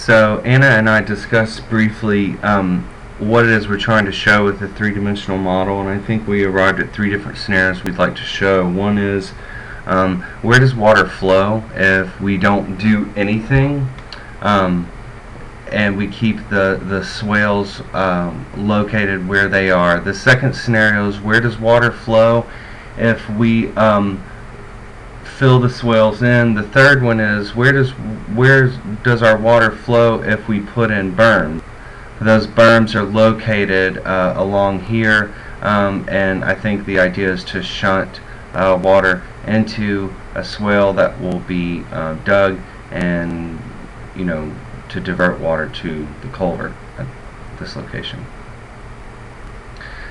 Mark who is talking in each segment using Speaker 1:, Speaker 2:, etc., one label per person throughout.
Speaker 1: So Anna and I discussed briefly what it is we're trying to show with the three-dimensional model, and I think we arrived at three different scenarios we'd like to show. One is where does water flow if we don't do anything, and we keep the swales located where they are. The second scenario is where does water flow if we fill the swales in. The third one is where does our water flow if we put in berms. Those berms are located along here, and I think the idea is to shunt water into a swale that will be dug, and to divert water to the culvert at this location.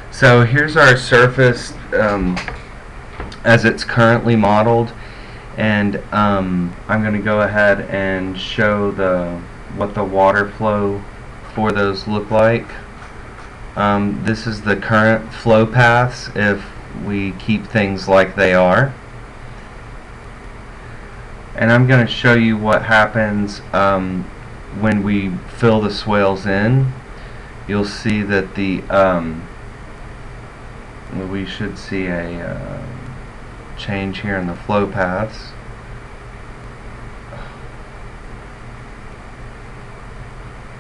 Speaker 1: So here's our surface as it's currently modeled, and I'm going to go ahead and show what the water flow for those look like. This is the current flow paths if we keep things like they are, and I'm going to show you what happens when we fill the swales in. You'll see that we should see a change here in the flow paths.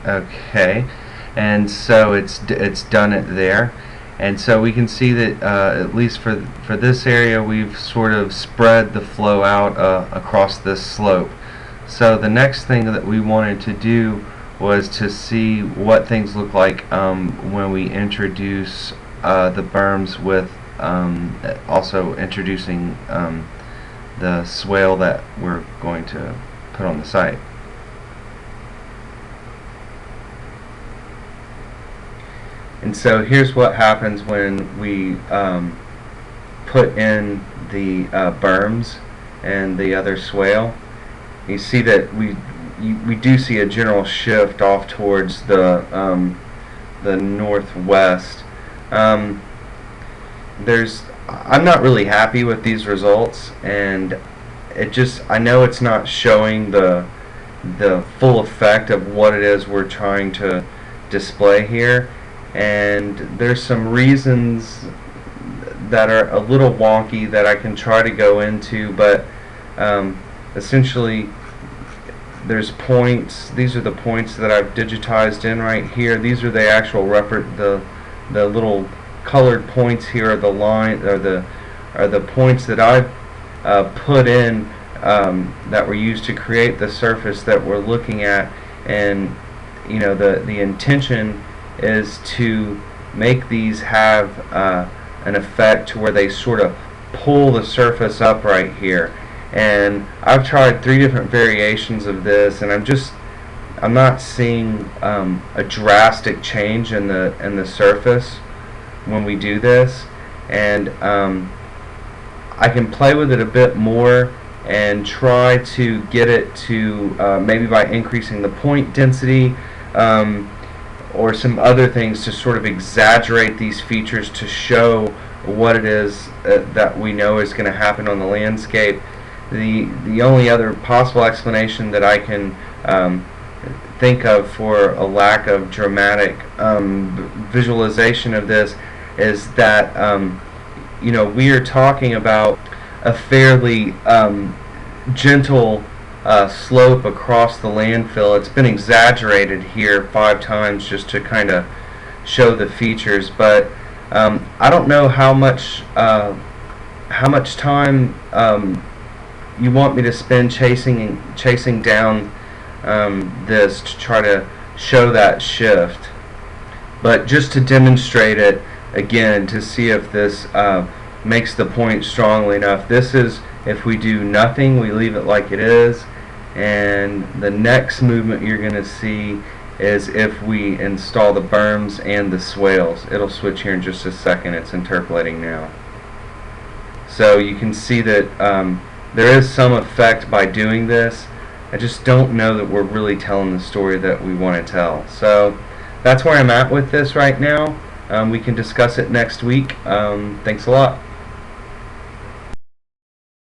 Speaker 1: Okay, and so it's done it there, and so we can see that at least for this area we've sort of spread the flow out across this slope. So the next thing that we wanted to do was to see what things look like when we introduce the berms with also introducing the swale that we're going to put on the site. And so here's what happens when we put in the berms and the other swale. You see that we do see a general shift off towards the northwest. I'm not really happy with these results, and I know it's not showing the full effect of what it is we're trying to display here, and there's some reasons that are a little wonky that I can try to go into, but essentially there's points. These are the points that I've digitized in right here. These are the actual the little colored points here are the line are the points that I've put in that were used to create the surface that we're looking at, and the intention is to make these have an effect to where they sort of pull the surface up right here. And I've tried three different variations of this, and I'm not seeing a drastic change in the surface when we do this, and I can play with it a bit more and try to get it to maybe by increasing the point density or some other things to sort of exaggerate these features to show what it is that we know is going to happen on the landscape. The only other possible explanation that I can think of for a lack of dramatic visualization of this is that we are talking about a fairly gentle slope across the landfill. It's been exaggerated here 5 times just to kind of show the features, but I don't know how much time you want me to spend chasing down this to try to show that shift, but just to demonstrate it again to see if this makes the point strongly enough. This is if we do nothing, we leave it like it is, and the next movement you're going to see is if we install the berms and the swales. It'll switch here in just a second. It's interpolating now. So you can see that there is some effect by doing this. I just don't know that we're really telling the story that we want to tell. So that's where I'm at with this right now. We can discuss it next week. Thanks a lot.